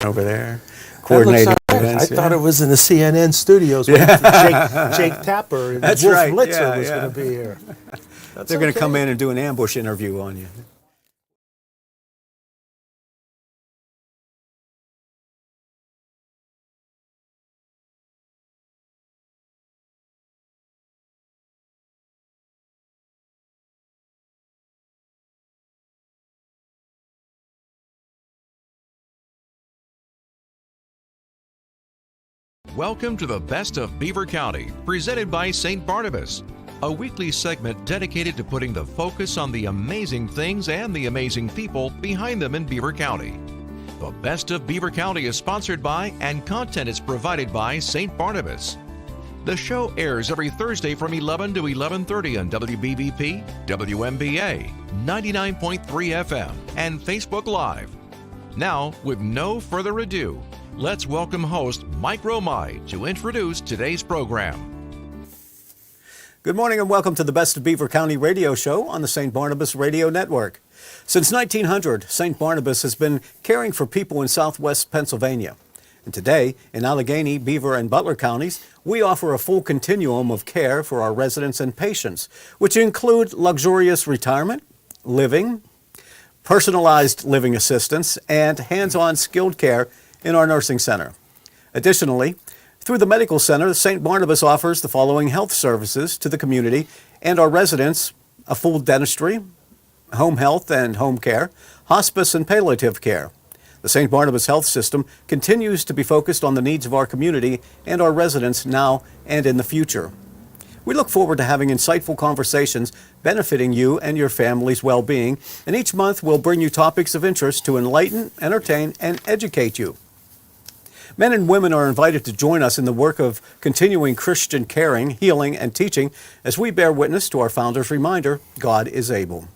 over there, That looks coordinating all right. events. I thought it was in the CNN studios when Jake Tapper and That's Wolf right. Blitzer was going to be here. They're going to come in and do an ambush interview on you. Welcome to the Best of Beaver County, presented by St. Barnabas, a weekly segment dedicated to putting the focus on the amazing things and the amazing people behind them in Beaver County. The Best of Beaver County is sponsored by and content is provided by St. Barnabas. The show airs every Thursday from 11 to 11:30 on WBVP, WMBA, 99.3 FM, and Facebook Live. Now, with no further ado, let's welcome host Mike Romigh to introduce today's program. Good morning and welcome to the Best of Beaver County radio show on the St. Barnabas Radio Network. Since 1900, St. Barnabas has been caring for people in southwest Pennsylvania. And today, in Allegheny, Beaver, and Butler counties, we offer a full continuum of care for our residents and patients, which include luxurious retirement, living, personalized living assistance, and hands-on skilled care in our nursing center. Additionally, through the medical center, St. Barnabas offers the following health services to the community and our residents: a full dentistry, home health and home care, hospice and palliative care. The St. Barnabas Health System continues to be focused on the needs of our community and our residents now and in the future. We look forward to having insightful conversations benefiting you and your family's well-being, and each month we'll bring you topics of interest to enlighten, entertain, and educate you. Men and women are invited to join us in the work of continuing Christian caring, healing, and teaching as we bear witness to our founder's reminder, God is able.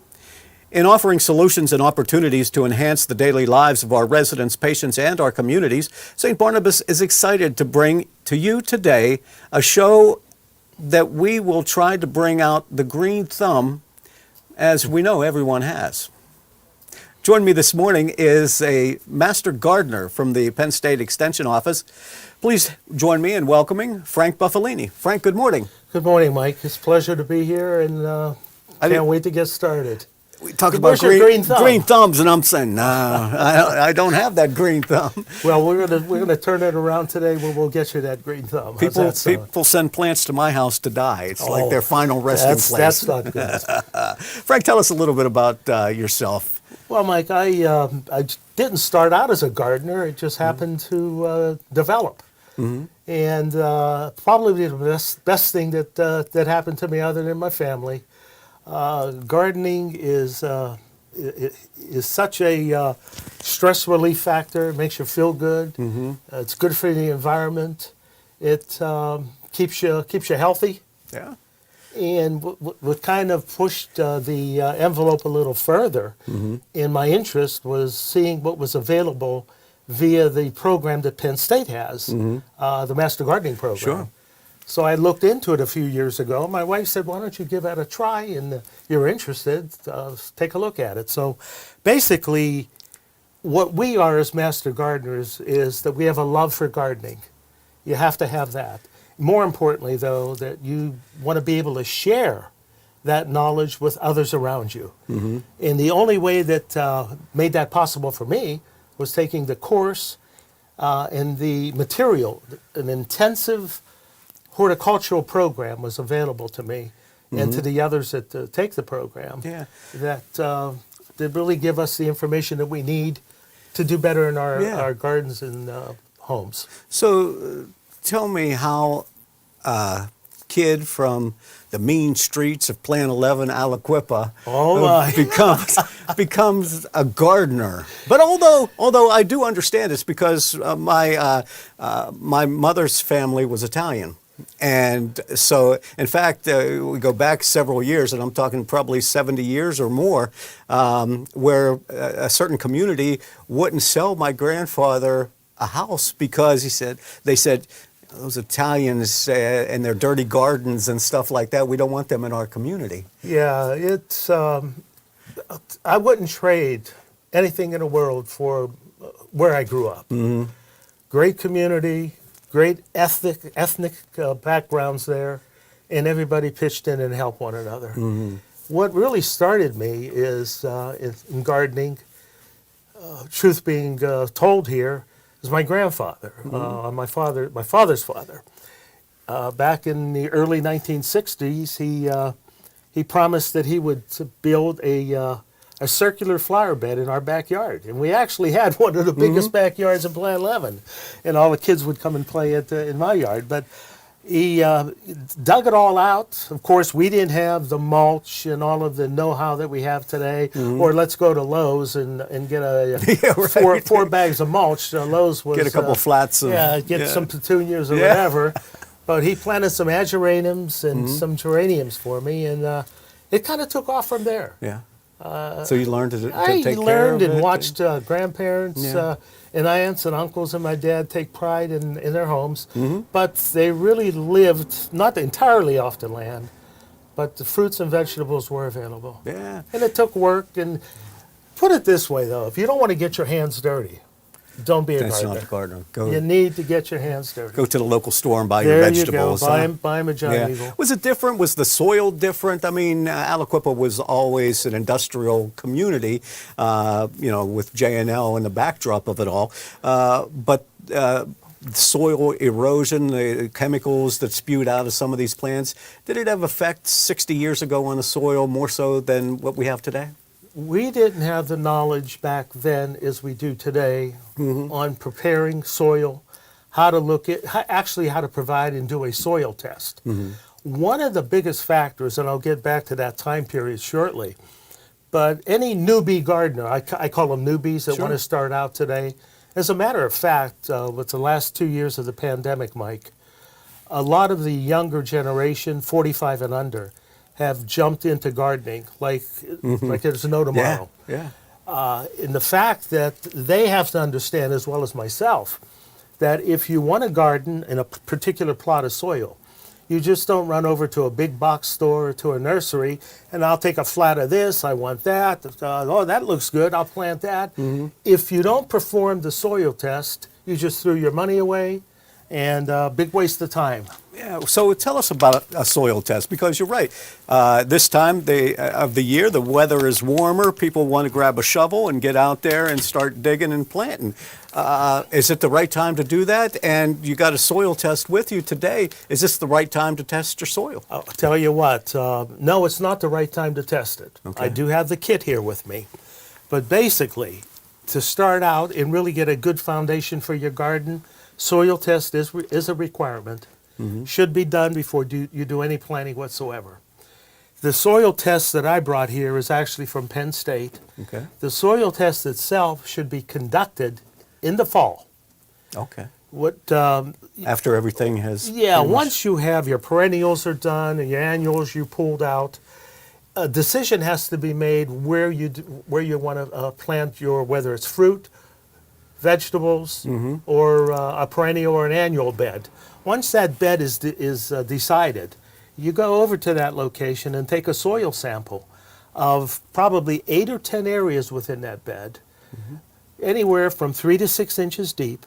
In offering solutions and opportunities to enhance the daily lives of our residents, patients, and our communities, St. Barnabas is excited to bring to you today a show that we will try to bring out the green thumb, as we know everyone has. Joining me this morning is a master gardener from the Penn State Extension Office. Please join me in welcoming Frank Buffalini. Frank, good morning. Good morning, Mike. It's a pleasure to be here, and can't wait to get started. We talk about green thumbs, and I'm saying, no, I don't have that green thumb. Well, we're gonna turn it around today where we'll get you that green thumb. People send plants to my house to die. It's like their final resting place. That's not good. Frank, tell us a little bit about yourself. Well, Mike, I didn't start out as a gardener. It just happened to develop. Mm-hmm. And probably the best thing that happened to me other than my family. Gardening is such a stress relief factor. It makes you feel good. Mm-hmm. It's good for the environment. It keeps you healthy. Yeah. And what kind of pushed the envelope a little further in my interest was seeing what was available via the program that Penn State has, the Master Gardening Program. Sure. So I looked into it a few years ago. My wife said, why don't you give that a try? And you're interested, take a look at it. So basically, what we are as Master Gardeners is that we have a love for gardening. You have to have that. More importantly, though, that you want to be able to share that knowledge with others around you. Mm-hmm. And the only way that made that possible for me was taking the course and the material. An intensive horticultural program was available to me and to the others that take the program. Yeah. That really give us the information that we need to do better in our gardens and homes. So tell me how a kid from the mean streets of Plan 11, Aliquippa, becomes a gardener. But although I do understand it's because my mother's family was Italian. And so, in fact, we go back several years, and I'm talking probably 70 years or more, where a certain community wouldn't sell my grandfather a house because they said, those Italians and their dirty gardens and stuff like that, we don't want them in our community. Yeah, it's, I wouldn't trade anything in the world for where I grew up. Great community, great ethnic backgrounds there, and everybody pitched in and helped one another. What really started me is in gardening. Truth being told here, is my grandfather, my father's father. Back in the early 1960s, he promised that he would build a circular flower bed in our backyard, and we actually had one of the biggest backyards in Plan 11, and all the kids would come and play in my yard. But he dug it all out. Of course, we didn't have the mulch and all of the know-how that we have today. Or let's go to Lowe's and get four bags of mulch. Lowe's was Get a couple flats. Get some petunias or whatever. But he planted some ageraniums and some geraniums for me, and it kind of took off from there. Yeah. So you learned to take care of it? I learned and watched grandparents and aunts and uncles and my dad take pride in their homes. But they really lived, not entirely off the land, but the fruits and vegetables were available. Yeah. And it took work. And put it this way, though, if you don't want to get your hands dirty, don't be a That's gardener. not a gardener. You need to get your hands dirty. Go to the local store and buy your vegetables. There you go. Buy 'em a giant eagle. Was it different? Was the soil different? I mean, Aliquippa was always an industrial community, with J&L in the backdrop of it all. But soil erosion, the chemicals that spewed out of some of these plants, did it have effect 60 years ago on the soil more so than what we have today? We didn't have the knowledge back then as we do today on preparing soil, how to provide and do a soil test. One of the biggest factors, and I'll get back to that time period shortly, but any newbie gardener, I call them newbies that want to start out today. As a matter of fact, with the last 2 years of the pandemic, Mike, a lot of the younger generation, 45 and under, have jumped into gardening like there's no tomorrow. And the fact that they have to understand, as well as myself, that if you want to garden in a particular plot of soil, you just don't run over to a big box store or to a nursery and I'll take a flat of this, I want that, that looks good, I'll plant that. If you don't perform the soil test, you just threw your money away, and big waste of time. Yeah, so tell us about a soil test, because you're right. This time of the year, the weather is warmer. People want to grab a shovel and get out there and start digging and planting. Is it the right time to do that? And you got a soil test with you today. Is this the right time to test your soil? I'll tell you what, no, it's not the right time to test it. Okay. I do have the kit here with me. But basically, to start out and really get a good foundation for your garden, soil test is a requirement. Should be done before you do any planting whatsoever. The soil test that I brought here is actually from Penn State. Okay. The soil test itself should be conducted in the fall. Okay. After everything has... once you have your perennials are done and your annuals you pulled out, a decision has to be made where you want to plant your, whether it's fruit, vegetables, or a perennial or an annual bed. Once that bed is decided, you go over to that location and take a soil sample of probably 8 or 10 areas within that bed, anywhere from 3 to 6 inches deep,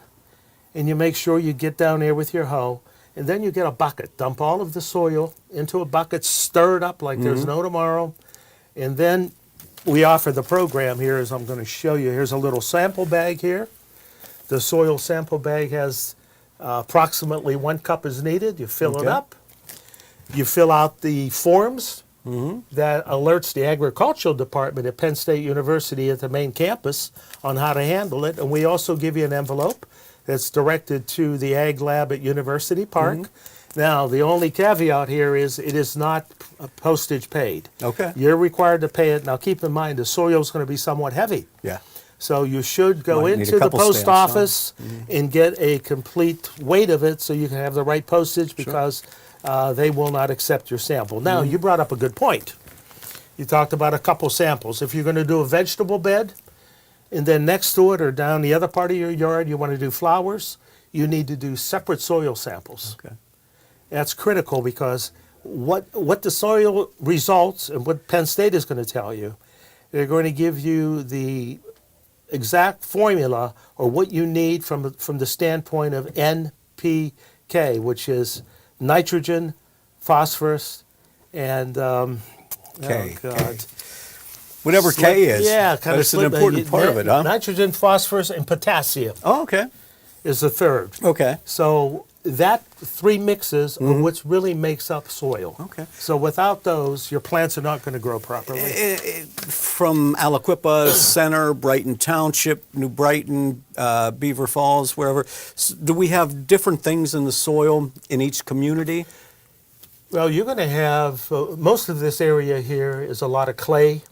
and you make sure you get down there with your hoe, and then you get a bucket, dump all of the soil into a bucket, stir it up like there's no tomorrow, and then we offer the program here, as I'm going to show you. Here's a little sample bag here. The soil sample bag has approximately 1 cup is needed. You fill it up. You fill out the forms that alerts the agricultural department at Penn State University at the main campus on how to handle it. And we also give you an envelope that's directed to the Ag Lab at University Park. Now, the only caveat here is it is not postage paid. Okay. You're required to pay it. Now, keep in mind, the soil is going to be somewhat heavy. Yeah. So you should go Might need into a the couple post stamps, office and get a complete weight of it so you can have the right postage, because they will not accept your sample. Now, you brought up a good point. You talked about a couple samples. If you're going to do a vegetable bed, and then next to it or down the other part of your yard you want to do flowers, you need to do separate soil samples. Okay. That's critical, because what the soil results and what Penn State is going to tell you, they're going to give you exact formula or what you need from the standpoint of NPK, which is nitrogen, phosphorus, and K. oh God. Whatever K is. Yeah, kind of that's an important part of it, huh? Nitrogen, phosphorus, and potassium Oh, okay. is the third. Okay. So that three mixes are what really makes up soil. Okay. So without those, your plants are not going to grow properly. From Aliquippa Center, Brighton Township, New Brighton, Beaver Falls, wherever, do we have different things in the soil in each community? Well, you're going to have, most of this area here is a lot of clay,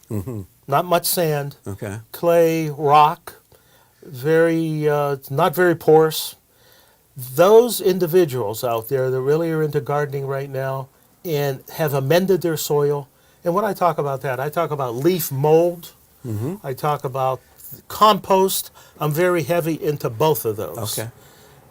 not much sand, Okay. clay, rock, not very porous. Those individuals out there that really are into gardening right now and have amended their soil, and when I talk about that, I talk about leaf mold, I talk about compost. I'm very heavy into both of those. Okay.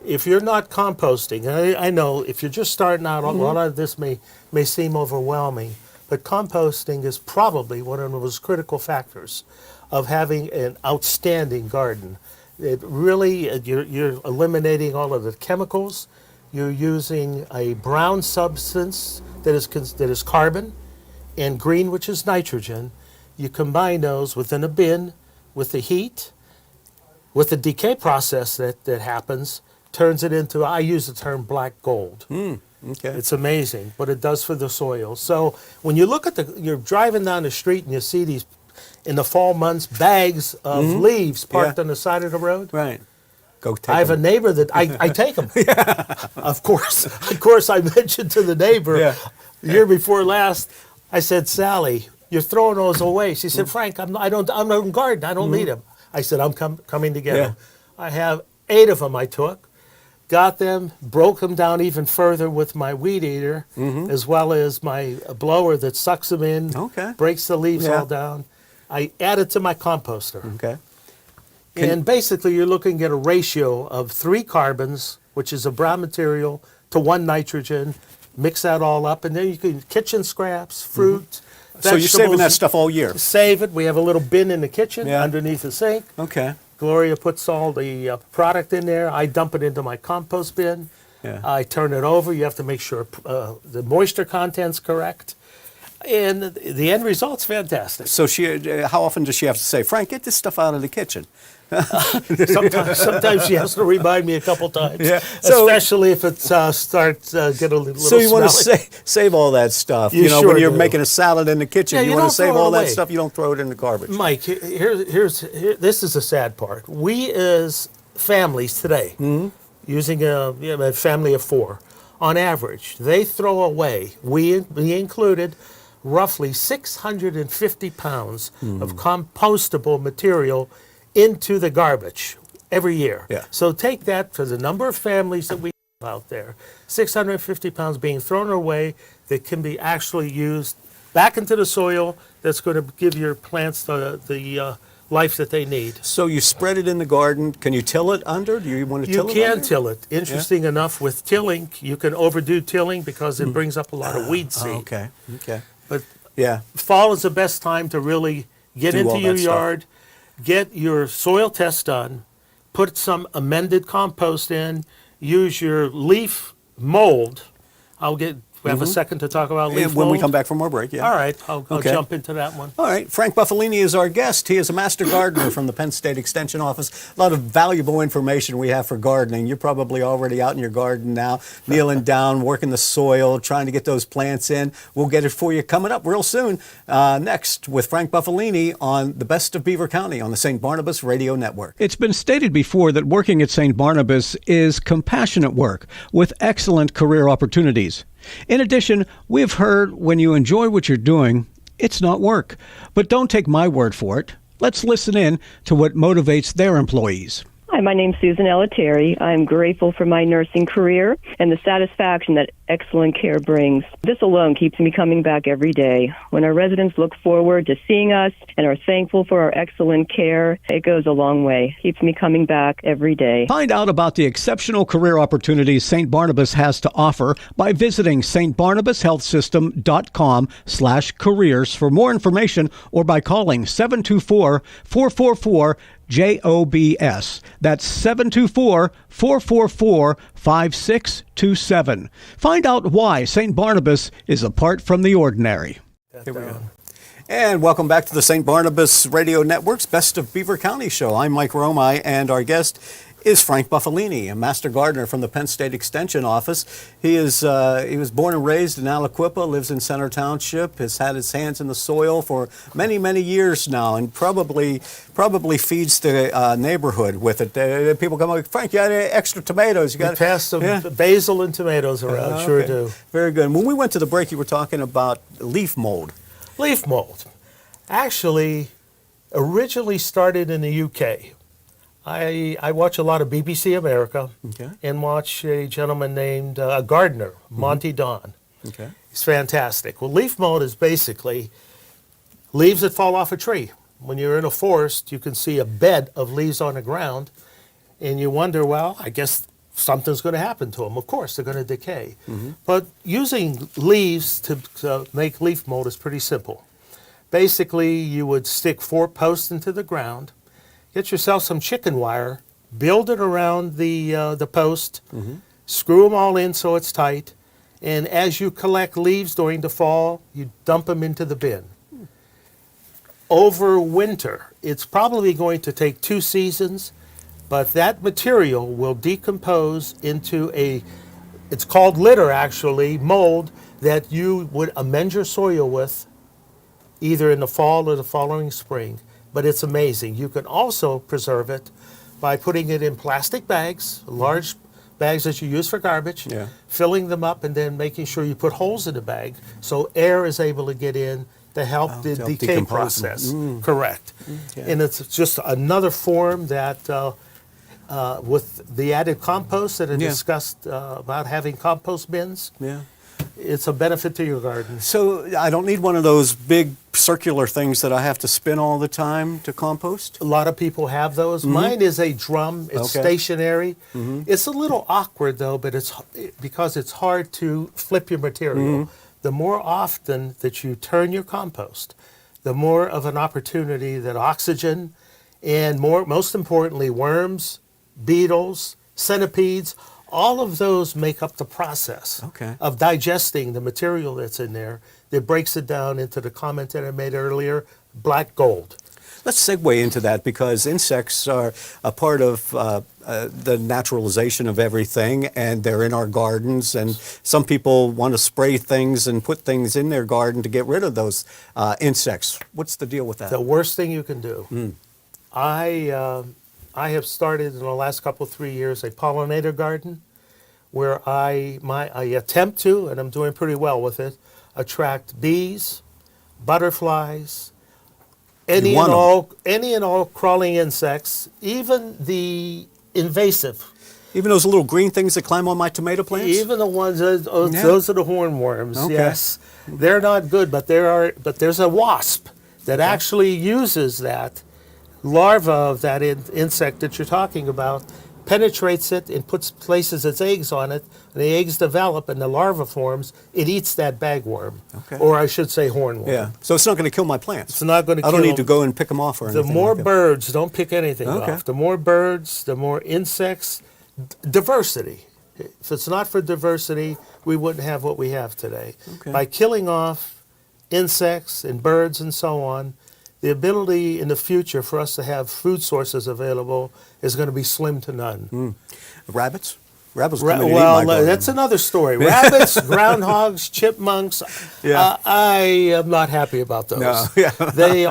If you're not composting, I know if you're just starting out, a lot of this may seem overwhelming, but composting is probably one of the most critical factors of having an outstanding garden. It really, you're eliminating all of the chemicals. You're using a brown substance that is carbon, and green, which is nitrogen. You combine those within a bin with the heat, with the decay process that happens, turns it into, I use the term black gold. Okay. It's amazing what it does for the soil. So when you look at you're driving down the street and you see these, in the fall months, bags of leaves parked on the side of the road. Right. Go take I have a them. neighbor that I take them. Of course, I mentioned to the neighbor the year before last. I said, Sally, you're throwing those away. She said, Frank, I'm not in garden. I don't need them. I said, I'm coming to get them. I have 8 of them. I took, got them, broke them down even further with my weed eater, as well as my blower that sucks them in, breaks the leaves all down. I add it to my composter. Okay. And basically, you're looking at a ratio of 3 carbons, which is a brown material, to 1 nitrogen. Mix that all up, and then you can kitchen scraps, fruit, So you're saving that stuff all year? Save it. We have a little bin in the kitchen underneath the sink. Okay. Gloria puts all the product in there. I dump it into my compost bin. Yeah. I turn it over. You have to make sure the moisture content's correct. And the end result's fantastic. So how often does she have to say, Frank, get this stuff out of the kitchen? Sometimes she has to remind me a couple times, So, especially if it starts get a little so you want to smelly. save all that stuff. You know, sure when you're do. making a salad in the kitchen, Yeah, you you want don't to save throw it all that away. stuff. You don't throw it in the garbage. Mike, this is the sad part. We as families today, using a family of 4, on average, they throw away, we included, roughly 650 pounds of compostable material into the garbage every year. Yeah. So take that for the number of families that we have out there, 650 pounds being thrown away that can be actually used back into the soil that's going to give your plants the life that they need. So you spread it in the garden. Can you till it under? Do you want to till it You can under? till it. Interesting enough, with tilling, you can overdo tilling because it brings up a lot of weed seed. Okay. But Yeah. fall is the best time to really get Do into all your that stuff. yard, get your soil test done, put some amended compost in, use your leaf mold. We have a second to talk about leaf mold. When we come back from our break, All right, I'll jump into that one. All right, Frank Buffalini is our guest. He is a master gardener from the Penn State Extension Office. A lot of valuable information we have for gardening. You're probably already out in your garden now, kneeling down, working the soil, trying to get those plants in. We'll get it for you coming up real soon. Next, with Frank Buffalini on The Best of Beaver County on the St. Barnabas Radio Network. It's been stated before that working at St. Barnabas is compassionate work with excellent career opportunities. In addition, we've heard when you enjoy what you're doing, it's not work. But don't take my word for it. Let's listen in to what motivates their employees. Hi, my name's Susan Elleteri. I'm grateful for my nursing career and the satisfaction that excellent care brings. This alone keeps me coming back every day. When our residents look forward to seeing us and are thankful for our excellent care, it goes a long way. Keeps me coming back every day. Find out about the exceptional career opportunities St. Barnabas has to offer by visiting stbarnabashealthsystem.com/careers for more information, or by calling 724-444-JOBS. That's 724-444-5627. Find out why St. Barnabas is apart from the ordinary. Here we go. And welcome back to the St. Barnabas Radio Network's Best of Beaver County show. I'm Mike Romigh, and our guest is Frank Buffalini, a master gardener from the Penn State Extension Office. He was born and raised in Aliquippa, lives in Center Township, has had his hands in the soil for many, many years now, and probably feeds the neighborhood with it. People come like, Frank, you got any extra tomatoes? We pass some basil and tomatoes around, sure do. Very good. When we went to the break, you were talking about leaf mold. Leaf mold. Actually, originally started in the UK. I watch a lot of BBC America and watch a gentleman named a gardener, Monty Don. Okay. He's fantastic. Well, leaf mold is basically leaves that fall off a tree. When you're in a forest, you can see a bed of leaves on the ground, and you wonder, well, I guess something's going to happen to them. Of course, they're going to decay. But using leaves to make leaf mold is pretty simple. Basically, you would stick 4 posts into the ground, get yourself some chicken wire, build it around the post, screw them all in so it's tight, and as you collect leaves during the fall, you dump them into the bin. Over winter, it's probably going to take 2 seasons, but that material will decompose into it's called litter actually, mold, that you would amend your soil with either in the fall or the following spring. But it's amazing. You can also preserve it by putting it in plastic bags, large bags that you use for garbage, filling them up, and then making sure you put holes in the bag so air is able to get in to help the decay process. Correct. And it's just another form that, with the added compost that I discussed about having compost bins, it's a benefit to your garden. So I don't need one of those big circular things that I have to spin all the time to compost? A lot of people have those. Mine is a drum. It's stationary. It's a little awkward though, but because it's hard to flip your material. The more often that you turn your compost, the more of an opportunity that oxygen and most importantly, worms, beetles, centipedes, all of those make up the process of digesting the material that's in there that breaks it down into the comment that I made earlier, black gold. Let's segue into that, because insects are a part of the naturalization of everything, and they're in our gardens, and some people want to spray things and put things in their garden to get rid of those insects. What's the deal with that? The worst thing you can do. I have started in the last 3 years a pollinator garden where I attempt to, and I'm doing pretty well with it, attract bees, butterflies, any and all crawling insects, even the invasive. Even those little green things that climb on my tomato plants? Even the ones, those are the hornworms, yes. They're not good, but there's a wasp that actually uses that larva of that insect that you're talking about, penetrates it and places its eggs on it, and the eggs develop and the larva forms. It eats that bagworm, or I should say hornworm. Yeah, so it's not going to kill my plants. It's not going to kill them. I don't need to go and pick them off or anything. The more birds, don't pick anything off. The more birds, the more insects, diversity. If it's not for diversity, we wouldn't have what we have today. By killing off insects and birds and so on, the ability in the future for us to have food sources available is going to be slim to none. Rabbits? Rabbits come in and eat my garden. That's another story. Rabbits, groundhogs, chipmunks, I am not happy about those. No.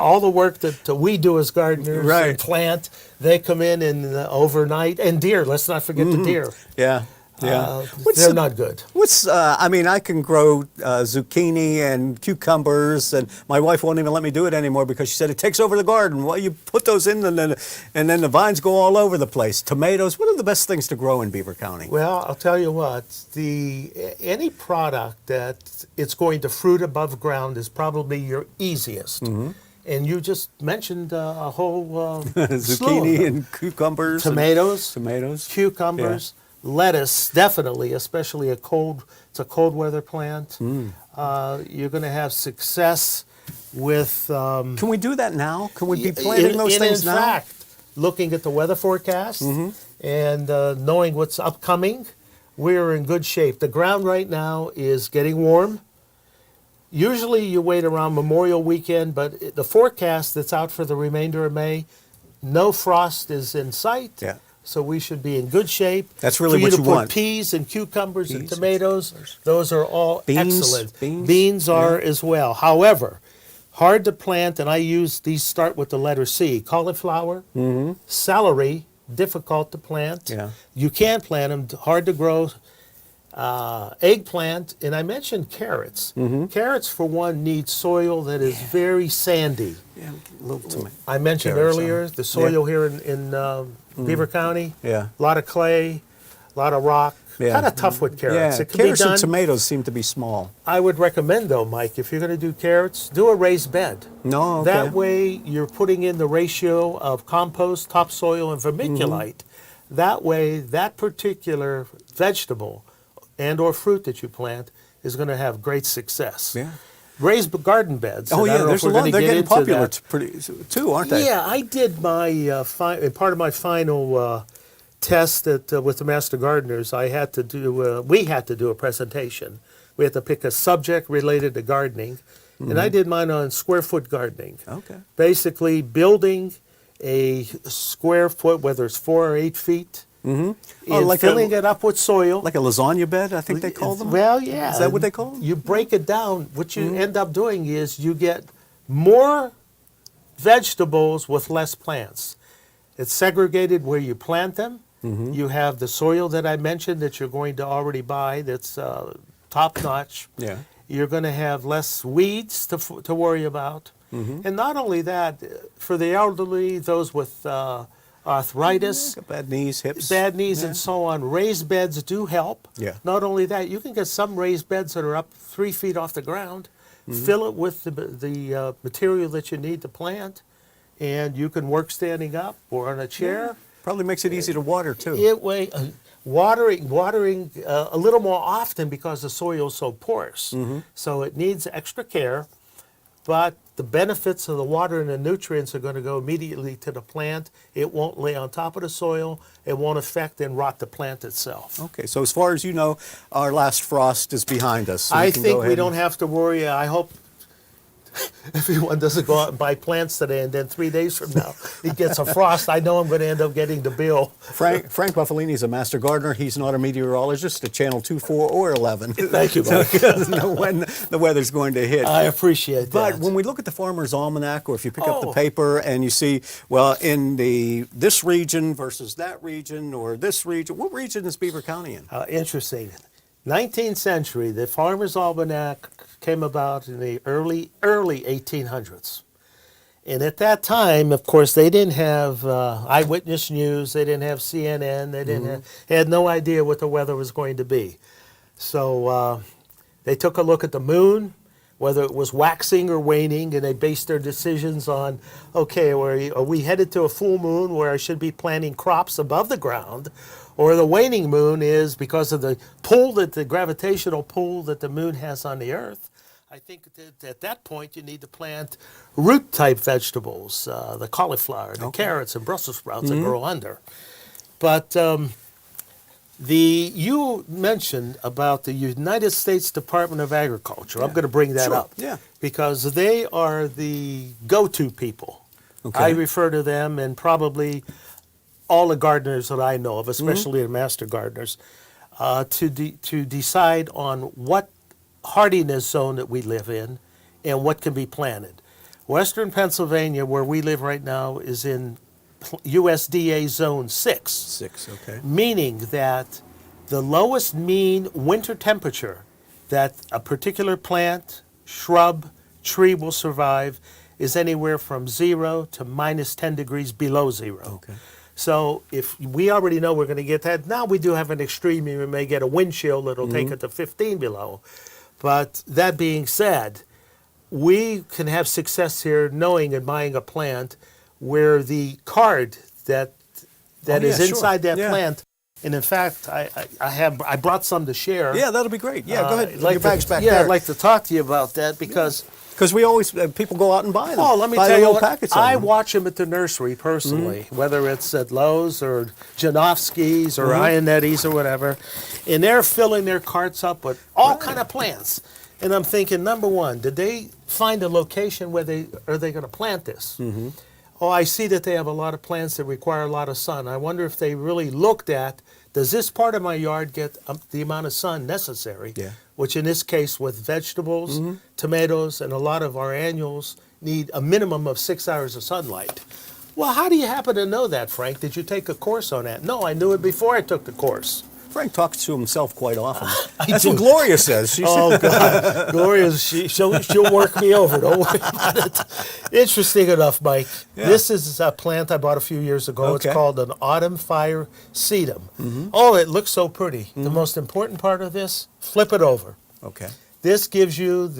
All the work that we do as gardeners and plant, they come in overnight. And deer, let's not forget the deer. Yeah. Yeah. They're not good. I mean, I can grow zucchini and cucumbers, and my wife won't even let me do it anymore because she said it takes over the garden. Well, you put those in, and then the vines go all over the place. Tomatoes. What are the best things to grow in Beaver County? Well, I'll tell you what. Any product that it's going to fruit above ground is probably your easiest. Mm-hmm. And you just mentioned a whole Zucchini and cucumbers. Tomatoes, Yeah. cucumbers, lettuce, definitely, especially it's a cold weather plant. You're going to have success with... Can we do that now? Can we be planting those things now? In fact, looking at the weather forecast and knowing what's upcoming, we're in good shape. The ground right now is getting warm. Usually you wait around Memorial Weekend, but the forecast that's out for the remainder of May, no frost is in sight. Yeah. So we should be in good shape. That's really what you want. For you to put peas and cucumbers and tomatoes, those are all excellent. Beans are as well. However, hard to plant, and I use these start with the letter C. Cauliflower, celery, difficult to plant. Yeah. You can plant them, hard to grow. Eggplant, and I mentioned carrots. Carrots, for one, need soil that is very sandy. Yeah, a little tomato. I mentioned Carrots, earlier the soil here in Beaver County. Yeah. A lot of clay, a lot of rock. Yeah. Kind of tough with carrots. Yeah, It can carrots be done. and tomatoes seem to be small. I would recommend, though, Mike, if you're going to do carrots, do a raised bed. No, okay. That way, you're putting in the ratio of compost, topsoil, and vermiculite. That way, that particular vegetable and or fruit that you plant is going to have great success. Yeah. Raised garden beds. Oh, and I yeah, don't know there's if a we're lot. gonna They're get getting into popular that. too, aren't they? Yeah, I did my part of my final test with the Master Gardeners. I had to do. We had to do a presentation. We had to pick a subject related to gardening, and I did mine on square foot gardening. Okay. Basically, building a square foot, whether it's 4 or 8 feet, and filling it up with soil. Like a lasagna bed, I think they call them. Well, yeah. Is that what they call them? You break it down. What you end up doing is you get more vegetables with less plants. It's segregated where you plant them. You have the soil that I mentioned that you're going to already buy that's top notch. Yeah. You're going to have less weeds to worry about. And not only that, for the elderly, those with arthritis, Bad knees, hips. and so on, raised beds do help. Yeah. Not only that, you can get some raised beds that are up 3 feet off the ground, fill it with the material that you need to plant, and you can work standing up or on a chair. Probably makes it easy to water too. Watering a little more often because the soil is so porous. So it needs extra care, but the benefits of the water and the nutrients are going to go immediately to the plant. It won't lay on top of the soil. It won't affect and rot the plant itself. Okay, so as far as you know, our last frost is behind us. So I can think go we ahead don't have to worry. I hope everyone doesn't go out and buy plants today and then 3 days from now it gets a frost. I know I'm going to end up getting the bill. Frank Buffalini is a master gardener. He's not a meteorologist at Channel 2, 4, or 11. Thank you, Mike. He doesn't know when the weather's going to hit. I appreciate that. But when we look at the Farmer's Almanac, or if you pick up the paper and you see, well, in this region versus that region, or this region, what region is Beaver County in? Interesting. 19th century, the Farmer's Almanac came about in the early 1800s. And at that time, of course, they didn't have eyewitness news. They didn't have CNN. They had no idea what the weather was going to be. So they took a look at the moon, whether it was waxing or waning, and they based their decisions on, okay, are we headed to a full moon where I should be planting crops above the ground, or the waning moon is because of the pull, the gravitational pull that the moon has on the Earth. I think that at that point you need to plant root-type vegetables, the cauliflower, the carrots, and Brussels sprouts that grow under. But you mentioned about the United States Department of Agriculture. Yeah. I'm going to bring that up because they are the go-to people. Okay. I refer to them, and probably all the gardeners that I know of, especially the master gardeners, to decide on what hardiness zone that we live in and what can be planted. Western Pennsylvania, where we live right now, is in USDA Zone 6. 6, okay. Meaning that the lowest mean winter temperature that a particular plant, shrub, tree will survive is anywhere from 0 to minus 10 degrees below 0. Okay. So if we already know we're going to get that, now we do have an extreme. We may get a wind chill that'll take it to 15 below. But that being said, we can have success here knowing and buying a plant where the card that is inside that plant. And in fact, I brought some to share. Yeah, that'll be great. Yeah, go ahead. Like Your bag's back yeah, there. I'd like to talk to you about that because we always, people go out and buy them. Oh, let me Buy tell the you little what, packets of I them. watch them at the nursery personally, whether it's at Lowe's or Janowski's or Ianetti's or whatever, and they're filling their carts up with all kind of plants. And I'm thinking, number one, did they find a location where they going to plant this? Oh, I see that they have a lot of plants that require a lot of sun. I wonder if they really looked at, does this part of my yard get the amount of sun necessary? Yeah. Which in this case with vegetables, tomatoes, and a lot of our annuals need a minimum of 6 hours of sunlight. Well, how do you happen to know that, Frank? Did you take a course on that? No, I knew it before I took the course. Frank talks to himself quite often. I That's do. what Gloria says. She Oh, God. Gloria, she'll work me over. Don't worry about it. Interesting enough, Mike. Yeah. This is a plant I bought a few years ago. Okay. It's called an autumn fire sedum. Oh, it looks so pretty. The most important part of this, flip it over. Okay. This gives you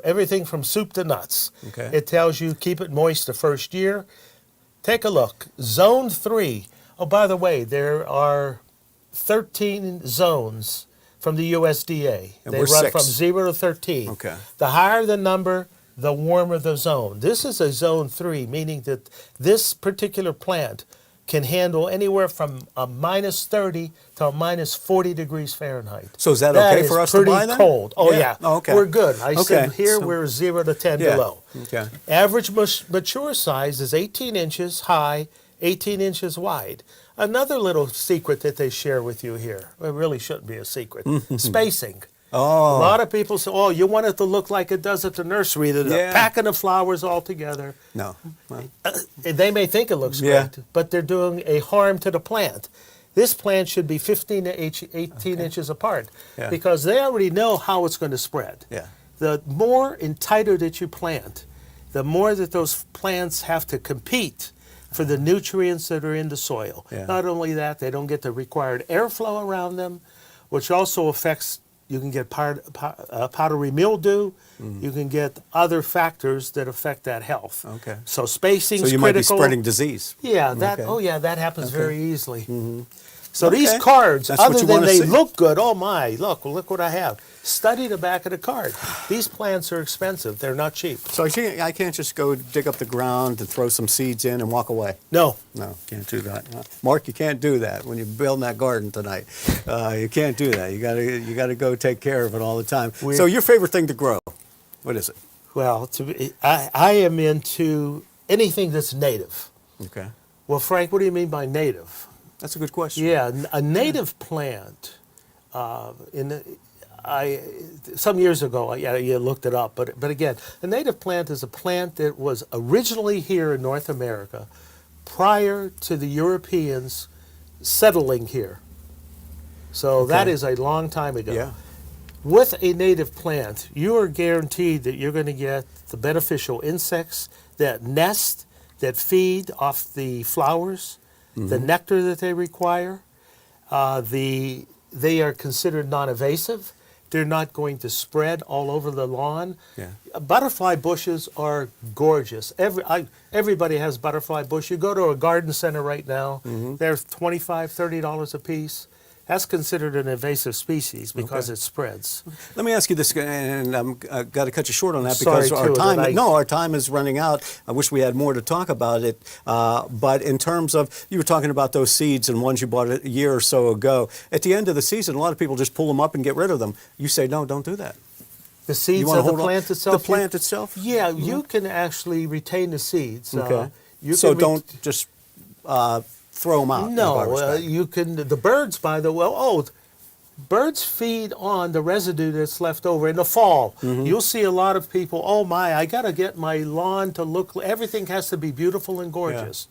everything from soup to nuts. Okay. It tells you keep it moist the first year. Take a look. Zone 3. Oh, by the way, there are 13 zones from the USDA. And They we're run 6. from 0 to 13. Okay. The higher the number, the warmer the zone. This is a zone 3, meaning that this particular plant can handle anywhere from a minus 30 to a minus 40 degrees Fahrenheit. So is that okay is for us to pretty buy then? cold. Oh, Yeah. yeah. Oh, okay. We're good. I said Okay. here So- we're 0 to 10 Yeah. below. Okay. Average mature size is 18 inches high, 18 inches wide. Another little secret that they share with you here, it really shouldn't be a secret, spacing. Oh. A lot of people say, oh, you want it to look like it does at the nursery, that Yeah. a packing of flowers all together. No. Well, They may think it looks Yeah. great, but they're doing a harm to the plant. This plant should be 15 to 18 inches apart Yeah. because they already know how it's going to spread. yeah. The more and tighter that you plant, the more that those plants have to compete for the nutrients that are in the soil. Yeah. Not only that, they don't get the required airflow around them, which also affects, you can get powdery mildew, you can get other factors that affect that health. Okay. So spacing So is you might be critical. spreading disease. Yeah, that. Okay. Oh, yeah, that happens Okay. very easily. So Okay. these cards, That's what other you than wanna they see. look good, oh my, look what I have. Study the back of the card. These plants are expensive. They're not cheap. So I can't just go dig up the ground and throw some seeds in and walk away. No. No, can't do that. Mark, you can't do that when you're building that garden tonight. You can't do that. You gotta go take care of it all the time. So your favorite thing to grow, what is it? Well, I am into anything that's native. Okay, Well, Frank, what do you mean by native? that's a good question. Yeah, a native plant. Some years ago, you looked it up, but again, a native plant is a plant that was originally here in North America prior to the Europeans settling here. So that Okay. is a long time ago. Yeah. With a native plant, you are guaranteed that you're going to get the beneficial insects that nest, that feed off the flowers, the nectar that they require. They are considered non-invasive. They're not going to spread all over the lawn. Yeah. Butterfly bushes are gorgeous. Everybody has butterfly bush. You go to a garden center right now, they're $25, $30 a piece. That's considered an invasive species because it spreads. Let me ask you this, and I'm got to cut you short on that Sorry, because our too, time. that I- No, our time is running out. I wish we had more to talk about it. But in terms of, you were talking about those seeds and ones you bought a year or so ago. At the end of the season, a lot of people just pull them up and get rid of them. You say no, don't do that. The seeds You wanna of the hold on- plant itself? The plant itself. Yeah, you can actually retain the seeds. Okay. You So can don't just throw them out. in a No, garbage bag. you can. The birds, by the way, birds feed on the residue that's left over in the fall. You'll see a lot of people. Oh my! I got to get my lawn to look. Everything has to be beautiful and gorgeous.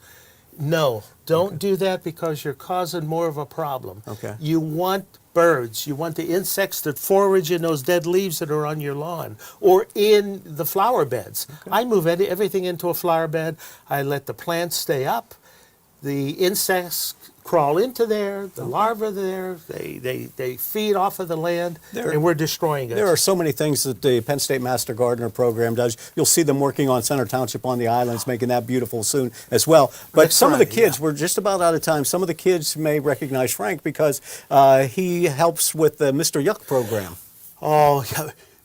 No, don't do that because you're causing more of a problem. Okay. You want birds. You want the insects that forage in those dead leaves that are on your lawn or in the flower beds. Okay. I move everything into a flower bed. I let the plants stay up. The insects crawl into there, the larvae are there, they feed off of the land, and we're destroying it. There are so many things that the Penn State Master Gardener program does. You'll see them working on Center Township on the islands, making that beautiful soon as well. But That's some right, of the kids, yeah. We're just about out of time, some of the kids may recognize Frank because he helps with the Mr. Yuck program. Oh,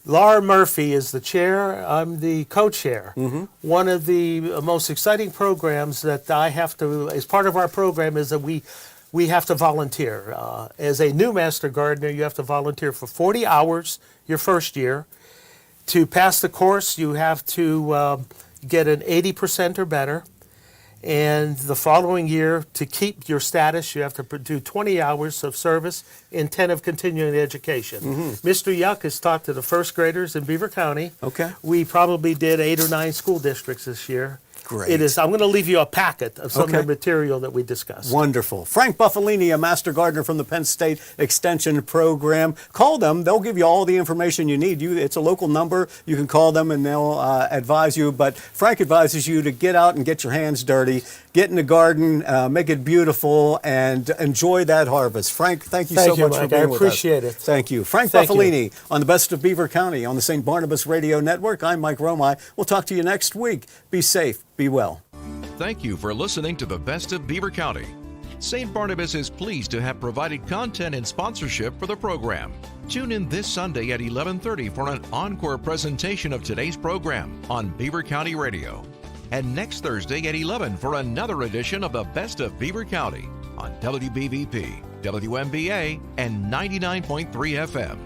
Laura Murphy is the chair. I'm the co-chair. Mm-hmm. One of the most exciting programs that I have to, as part of our program, is that we have to volunteer. As a new Master Gardener, you have to volunteer for 40 hours your first year. To pass the course, you have to get an 80% or better. And the following year, to keep your status, you have to do 20 hours of service and 10 of continuing education. Mm-hmm. Mr. Yuck is taught to the first graders in Beaver County. Okay. We probably did 8 or 9 school districts this year. Great. It is. I'm going to leave you a packet of some of the material that we discussed. Wonderful. Frank Buffalini, a Master Gardener from the Penn State Extension Program. Call them. They'll give you all the information you need. It's a local number. You can call them and they'll advise you. But Frank advises you to get out and get your hands dirty, get in the garden, make it beautiful, and enjoy that harvest. Frank, thank you so much for being with us. I appreciate it. Thank you. Frank Buffalini on the Best of Beaver County on the St. Barnabas Radio Network. I'm Mike Romigh. We'll talk to you next week. Be safe. Be well. Thank you for listening to the Best of Beaver County. St. Barnabas is pleased to have provided content and sponsorship for the program. Tune in this Sunday at 11:30 for an encore presentation of today's program on Beaver County Radio. And next Thursday at 11 for another edition of the Best of Beaver County on WBVP, WMBA, and 99.3 FM.